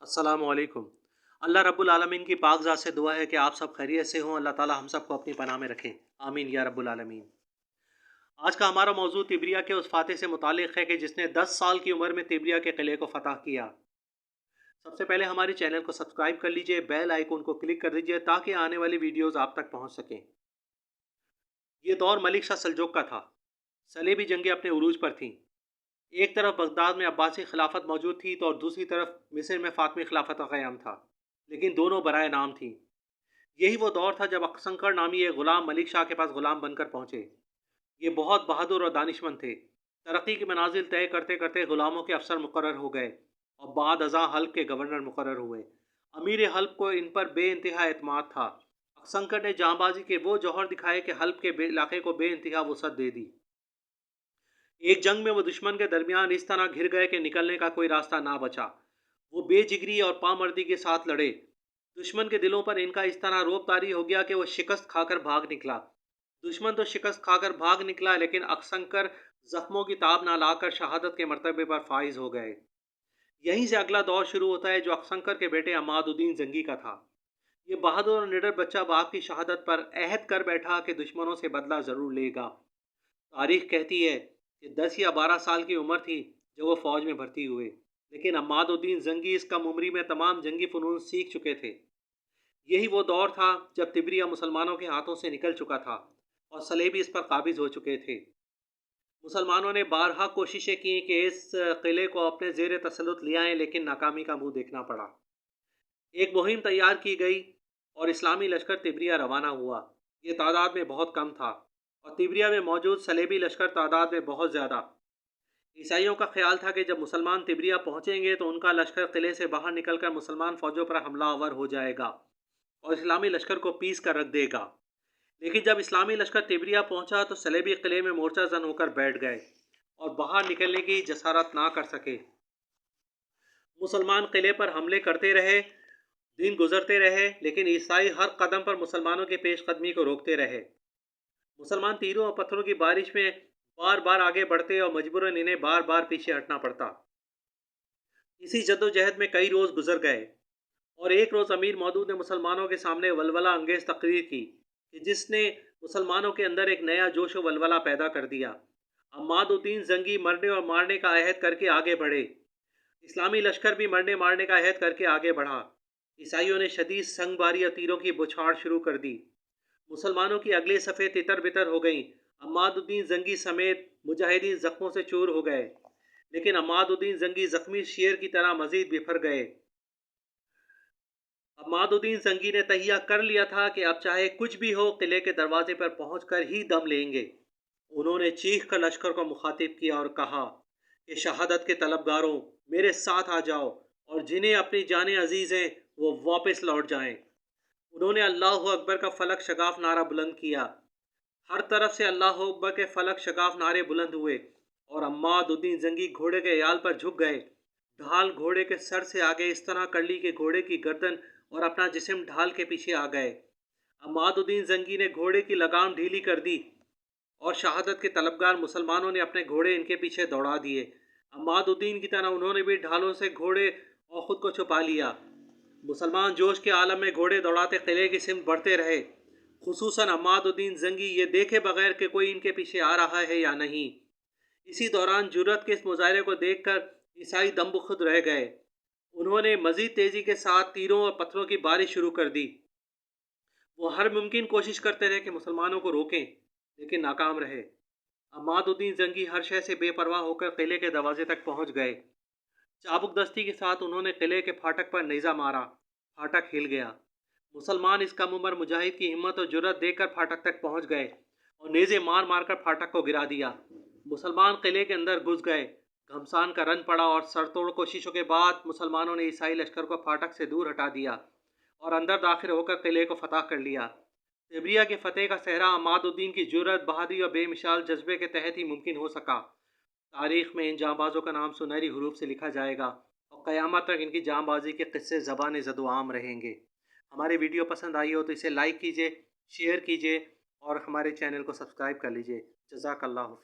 अस्सलामु अलैकुम। अल्लाह रब्बुल आलमीन की पाक ज़ात से दुआ है कि आप सब खैरियत से हों। अल्लाह ताला हम सबको अपनी पनाह में रखे, आमीन या रब्बुल आलमीन। आज का हमारा मौजू तिब्रिया के उस फातह से मुतालिक है कि जिसने 10 साल की उम्र में तिब्रिया के किले को फ़तह किया। सबसे पहले हमारे चैनल को सब्सक्राइब कर लीजिए, बेल आइकन को क्लिक कर दीजिए ताकि आने वाली वीडियोज़ आप तक पहुँच सकें। ये दौर मलिक शाह सल्जुक का था। सलेबी जंगें अपने उरूज पर थीं। एक तरफ बगदाद में अब्बासी खिलाफत मौजूद थी तो और दूसरी तरफ मिस्र में फ़ातिमी खिलाफत का क़याम था, लेकिन दोनों बराए नाम थीं। यही वो दौर था जब अक्संकर नामी एक ग़ुलाम मलिक शाह के पास ग़ुलाम बनकर पहुँचे। ये बहुत बहादुर और दानिशमंद थे। तरक्की की मनाजिल तय करते करते ग़ुलामों के अफसर मुकर्रर हो गए और बाद अज़ा हल्ब के गवर्नर मुकर्रर हुए। अमीर हल्ब को इन पर बेइंतहा एतमाद था। अक्संकर ने जाँबाजी के वो जौहर दिखाए कि हल्ब के इलाके को बेइंतहा वसअत दे दी। एक जंग में वो दुश्मन के दरमियान इस तरह घिर गए कि निकलने का कोई रास्ता ना बचा। वो बेजिगरी और पामर्दी के साथ लड़े। दुश्मन के दिलों पर इनका इस तरह रोब तारी हो गया कि वो शिकस्त खाकर भाग निकला। दुश्मन तो शिकस्त खाकर भाग निकला, लेकिन अक्संकर जख्मों की ताब ना लाकर शहादत के मर्तबे पर फाइज हो गए। यहीं से अगला दौर शुरू होता है जो अक्संकर के बेटे अमादुद्दीन जंगी का था। ये बहादुर और निडर बच्चा बाप की शहादत पर अहद कर बैठा कि दुश्मनों से बदला ज़रूर लेगा। तारीख कहती है कि 10 या 12 साल की उम्र थी जब वो फ़ौज में भर्ती हुए, लेकिन अमादुद्दीन जंगी इस कम उम्री में तमाम जंगी फ़नून सीख चुके थे। यही वो दौर था जब तिब्रिया मुसलमानों के हाथों से निकल चुका था और सलेबी इस पर काबिज हो चुके थे। मुसलमानों ने बारहा कोशिशें की कि इस किले को अपने ज़ेर तसल्लुत ले आएँ, लेकिन नाकामी का मुंह देखना पड़ा। एक मुहिम तैयार की गई और इस्लामी लश्कर तिब्रिया रवाना हुआ। ये तादाद में बहुत कम था और तिब्रिया में मौजूद सलेबी लश्कर तादाद में बहुत ज़्यादा। ईसाइयों का ख्याल था कि जब मुसलमान तिब्रिया पहुंचेंगे तो उनका लश्कर किले से बाहर निकलकर मुसलमान फ़ौजों पर हमलावर हो जाएगा और इस्लामी लश्कर को पीस कर रख देगा। लेकिन जब इस्लामी लश्कर तिब्रिया पहुंचा तो सलेबी किले में मोर्चा जन होकर बैठ गए और बाहर निकलने की जसारत ना कर सके। मुसलमान किले पर हमले करते रहे, दिन गुजरते रहे, लेकिन ईसाई हर कदम पर मुसलमानों की पेशकदमी को रोकते रहे। मुसलमान तीरों और पत्थरों की बारिश में बार बार आगे बढ़ते और मजबूरन इन्हें बार बार पीछे हटना पड़ता। इसी जद्दोजहद में कई रोज़ गुजर गए और एक रोज़ अमीर मौदूद ने मुसलमानों के सामने वलवला अंगेज़ तकरीर की कि जिसने मुसलमानों के अंदर एक नया जोश व वलवला पैदा कर दिया। अमादुद्दीन जंगी मरने और मारने का अहद करके आगे बढ़े। इस्लामी लश्कर भी मरने मारने का अहद करके आगे बढ़ा। ईसाइयों ने शदीद संगबारी और तीरों की बौछार शुरू कर दी। मुसलमानों की अगली सफ़े तितर बितर हो गईं। अमादुद्दीन जंगी समेत मुजाहिदीन ज़ख्मों से चूर हो गए, लेकिन अमादुद्दीन जंगी ज़ख्मी शेर की तरह मज़ीद बिफर गए। अमादुद्दीन जंगी ने तहिया कर लिया था कि अब चाहे कुछ भी हो किले के दरवाजे पर पहुंचकर ही दम लेंगे। उन्होंने चीख कर लश्कर को मुखातिब किया और कहा कि शहादत के तलबगारों, मेरे साथ आ जाओ और जिन्हें अपनी जानें अजीज़ हैं वो वापस लौट जाएं। उन्होंने अल्लाह अकबर का फलक शगाफ नारा बुलंद किया। हर तरफ से अल्लाह अकबर के फलक शगाफ नारे बुलंद हुए और अम्मादुद्दीन जंगी घोड़े के याल पर झुक गए। ढाल घोड़े के सर से आगे इस तरह कर ली कि घोड़े की गर्दन और अपना जिस्म ढाल के पीछे आ गए। अम्मादुद्दीन जंगी ने घोड़े की लगाम ढीली कर दी और शहादत के तलबगार मुसलमानों ने अपने घोड़े इनके पीछे दौड़ा दिए। अम्मादुद्दीन की तरह उन्होंने भी ढालों से घोड़े और ख़ुद को छुपा लिया। मुसलमान जोश के आलम में घोड़े दौड़ाते किले की सिमत बढ़ते रहे, खुसूसन अमादुद्दीन जंगी ये देखे बगैर कि कोई इनके पीछे आ रहा है या नहीं। इसी दौरान जुर्रत के इस मुजाहरे को देखकर ईसाई दमबख्त रह गए। उन्होंने मज़ीद तेज़ी के साथ तीरों और पत्थरों की बारिश शुरू कर दी। वो हर मुमकिन कोशिश करते रहे कि मुसलमानों को रोकें, लेकिन नाकाम रहे। अमादुद्दीन जंगी हर शय से बेपरवाह होकर किले के दरवाजे तक पहुँच गए। चाबुक दस्ती के साथ उन्होंने किले के फाटक पर नेज़ा मारा। फाटक हिल गया। मुसलमान इस कम उम्र मुजाहिद की हिम्मत और जुर्रत देखकर फाटक तक पहुंच गए और नेज़े मार मार कर फाटक को गिरा दिया। मुसलमान किले के अंदर घुस गए। घमसान का रन पड़ा और सरतोड़ कोशिशों के बाद मुसलमानों ने ईसाई लश्कर को फाटक से दूर हटा दिया और अंदर दाखिल होकर किले को फतह कर लिया। तिब्रिया के फतेह का सहरा अमादुद्दीन की जुर्रत, बहादुरी और बेमिसाल जज्बे के तहत ही मुमकिन हो सका। तारीख़ में इन जांबाजों का नाम सुनहरी हरूफ से लिखा जाएगा और क़यामत तक इनकी जांबाजी के किस्से ज़बान ज़दुआम रहेंगे। हमारी वीडियो पसंद आई हो तो इसे लाइक कीजिए, शेयर कीजिए और हमारे चैनल को सब्सक्राइब कर लीजिए। जज़ाकल्लाहु।